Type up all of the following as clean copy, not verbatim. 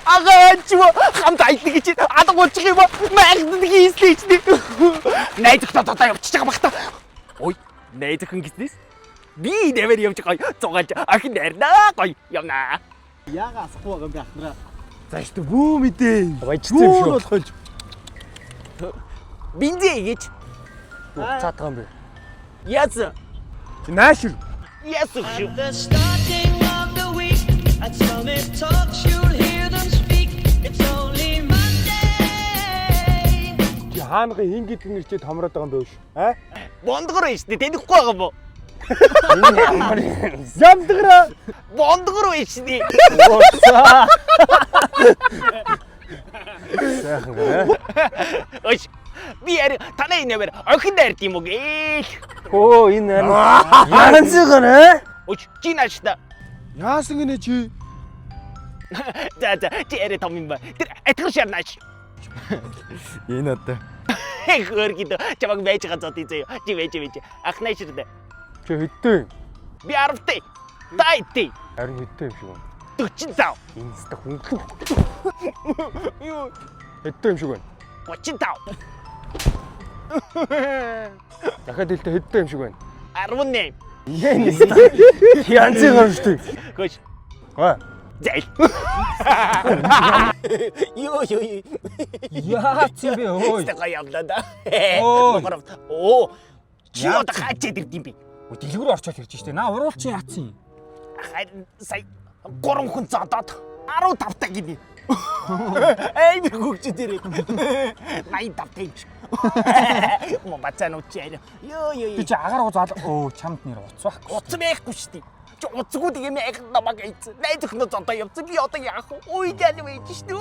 Агаачва хамт айдаг гэж алга болчих юм ба. Магнад хийслээ ч дээ. Найз өхтөө одоо явчихж байгаа бах та. Ой, найз өхөн гиснээс. Би нэмэр явж гоё. Цугааж ахин дайрнаа гоё явнаа. Яага асахгүй байгаа юм бэ ахнараа. Зааш тэ бүү мэдээ. Баяжтай юм шүү. Болохгүй. Бинзээ гэж. Цаатгаа юм бэ. Яз. Наашир. Яз шүү. The starting of the week, at Summit Talks, you'll hear them speak. It's only Monday. Хаанга хин гэдэг нэрчээ томроод байгаа юм бэ шүү. Аа? Бондгор байж тээ тэдэхгүй байгаа бо. Ямдгара. Бондгор байж тээ. Сайхан гэрэ. Ой. Би танай нэмэр охин дайрт юм уу гээл. Оо энэ яанцгана. Ой, чи наашта. Яасан гинэ чи? За чи том юм ба. Тэр атгар шарнаач. Энэ одоо. Хөргид чамаг байж байгаа зот ийзээ. Чи байж. Ахнаа ширдэ. Чи хэдтэй? Би 10-тэй. Тайтэй. Харин хэдтэй юм шиг байна. 45. Энэ ста хүнлүү. Юу? Хэдтэй юм шиг байна. 35. Дахиад хэлтэй хэдтэй юм шиг байна. 18. Энэ ста. Янцгаар шүү дээ. Гош. Аа. Зэл. Юу. Яац юм бэ ой. Стага явлаа да. Ой. Оо. Чи одоо хаачаад ирд юм би. Дэлгүүр орчоод ирж штэ. Наа уруулчин яатсан юм. Харин сая 3 хүн зодоод 15 таг гинэ. Эй би хөгч дээрээ. 85 таг. Мобацаа нүчээр. Ёо. Би чи агаар узаал. Оо чамд нэр уцвах. Уц байхгүй шүү дээ. Чи уцгүй тийм яг намайг ийц. Найз өхнөө зодоо явцсан. Би одоо яах вэ? Ой яа вэ шүү дээ.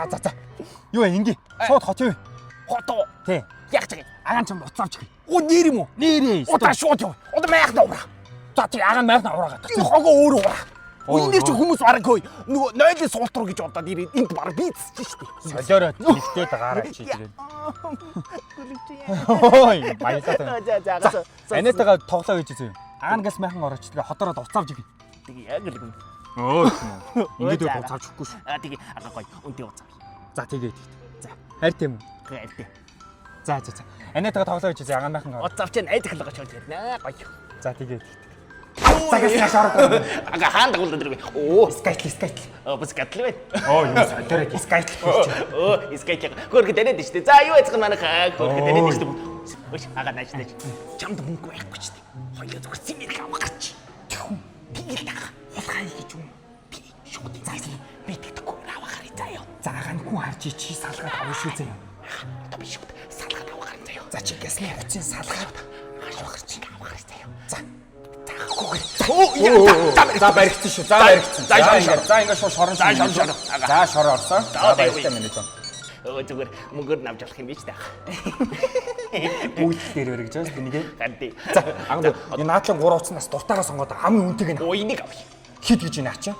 За. Юу ингэ? Шууд хот юу? Хото. Тий. Яг чиг. Агаан ч уцаавч гээ. Оо нэр юм уу? Нэрээ. Удаа шууд яв. Одоо майх навраа. За тий агаан майх навраагаад. Энэ хогоо өөр ураа. Энд чи хүмүүс бараг хөөе. Нөгөө нойлын суулт руу гэж бодоод ирээд энд бараг бийцсэн шүү дээ. Солиороо нэгтэй дагаараа чи ирээд. Ой, баялаа. За. Анетагаа тоглоо гэж үзье. Аангаас майхан ороочдгаа хотороо уцаавж гээ. Тэгээ яг л юм. Оо тийм үү. Ингээд уцаавч өгөхгүй шүү. Тэгээ гоё үнтэй уцаа. За тэгээд. За. Хайр тийм үү. Хайртай. За. Анетагаа тоглоо гэж үзье. Агаан майхан. Уцаавч найз хэлгэж чад ярина. Гоё. За тэгээд. Цагаас яаш ороод. Ага хаан дагуулдаг дэрэг. Оо, Скайтл. бас гатл бай. Оо, юу солиороо скайтл хийж. Оо, скайтл. Хөргөд дэнэд нь шүү дээ. За юу яцхан манайх хөргөд дэнэд нь шүү дээ. Өөш ага наачтай. Чамд мөнгө байхгүй ч дээ. Хоёул зүгсэн мэрэг авах гэж. Тэгэл тага. Улгаан хийж юм. Би шууд заасан. Би тэгдэхгүй авах харъя заяа. За агаан хүн харж чи салгаад авах шүү заяа. Одоо би шууд салгаад авах харъя заяа. За чи гэсний хуцын салгаад Авах чинь авах харъя заяа. За. За баригдсан шүү. За баригдсан. За ингээд шууд шорон. шорон. За шорон орсон. За баяртай минь үү. Өө зүгээр мөнгөөр навж авах юм биш таах. Үйлдэл дээр өргөж байгаа шүү нэгэ. Ганди. За агад энэ наадлын 3 уцнаас дуртаараа сонгоод амын үнэтэйг нь Оо энийг авъя. хит гэж наа чи.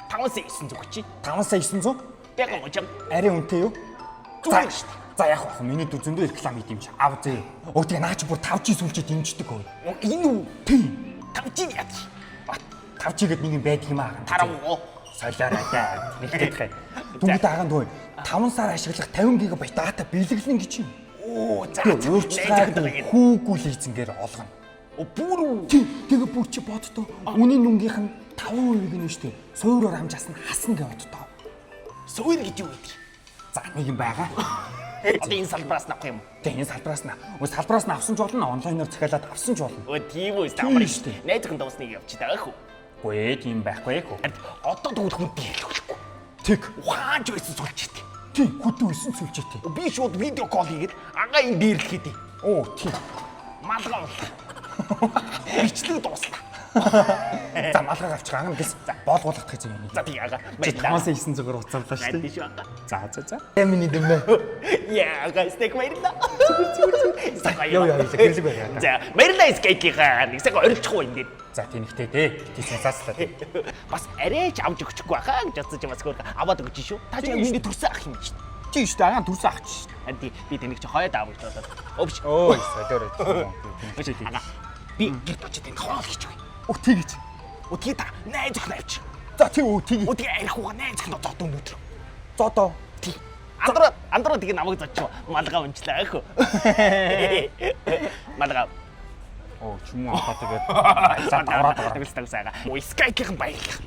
5,900 чи. 5,900. Бяган очам. Арийн үнэтэй юу? Зүгээр шүү дээ. За яг бах миний зөндөө реклам хийм чи. Ав зээ. Өө тэгээ наа чи бүр 5G сүлжээ дэмждэг хөө. Энэ үү? Тийм. 5G яа. 5G гэдэг нэг юм байдаг юм аа. Тарам. Солиороо даа. Нэгтэйх. Түнгэд агаан дөө 5 сар ашиглах 50 ГБ дата бэлэглэн гэж юм. Оо за. Өөрчлөлт хүүгүй лизингээр олгоно. Оо бүр Тэгээ бүр чи боддоо. Үнийн нүнгийнх нь 5% гэнэ штэ. Суураар амжаас нь хасна гэж боддоо. суур гэж юу гэдэг. За нэг юм байгаа. Одоо энэ салбараас нь авах юм. Тэгээ энэ салбараас нь. Салбараас нь авсан ч болно, онлайнаар захиалаад авсан ч болно. Өө тийм үү амар шүү дээ. Найзхан дуусныг явчих таах уу. Үгүй ээ, тийм байхгүй ээ. Одоо тэгвэл хүнд хэлэхгүй. Тэг. Ухаанч байсан сулчтэй. Тийм, хүдэн өсөн сүлжээтэй. Би шууд видео кол хийгээд агаа энэ дээрлэхэд. Оо, тийм. Малгай боллоо. Бичлэг дуусна. За малгай авчих ангам гэс. Боолгуулах гэж юм юм. За тийм агаа. Чи 5,900-аар уцаалаа шүү Найд дээ. шүү агаа. За. Миний дэмнэ. Яа, гайстек баярлаа. Яа, гэрлэг байна. За, баярлаа скейтлийнхаа нэг цаг орилчихгүй юм дээр. За тэнхтэй дээ. Тийм сацлаа. Бас арайч авч өгчихгүй хаа гэж бодсож юм бас хөр аваад өгч шүү. Та чи миний төрсөн ах юм чинь. Чи шүү дээ, агаан төрсөн ах чи. Анти би тэнийг чи хойд аав гэж бодоод. Өвч. Өө, солиороо. Ага. Би гэрт очиж тэнийг хоол хийчихвээ. Өг тийгэж. Өтгий та найз өх навч. За тий өө тий. Өдгийг арихуугаа найзах нь зодоо өнөдөр. Зодоо. Тий. Андруу тийг намайг зодчих. Малгай унчлаа хөө. Малгай. Оо чүмүү аваа тэгээд. За давраад байгаа. Тэгэлс тагсаага. Ой скайкийн баярлах.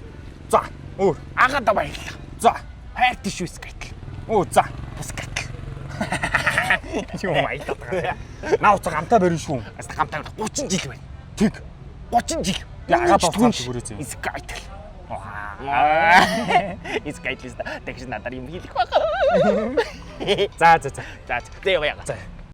За өөр. Агада баярлах. За. Хайр тишүү скайк. Оо за. Скайк. Юу маятаа байгаа. Наа уцаа гамтаа барин шүү. Аста гамтаа 30 жил байна. Тэг. 30 жил. Би агаад болцоод хүрээзээ. Скайк. Скайк листа тэгш надаар юм хийх байх. За. За. Тэ яа. За.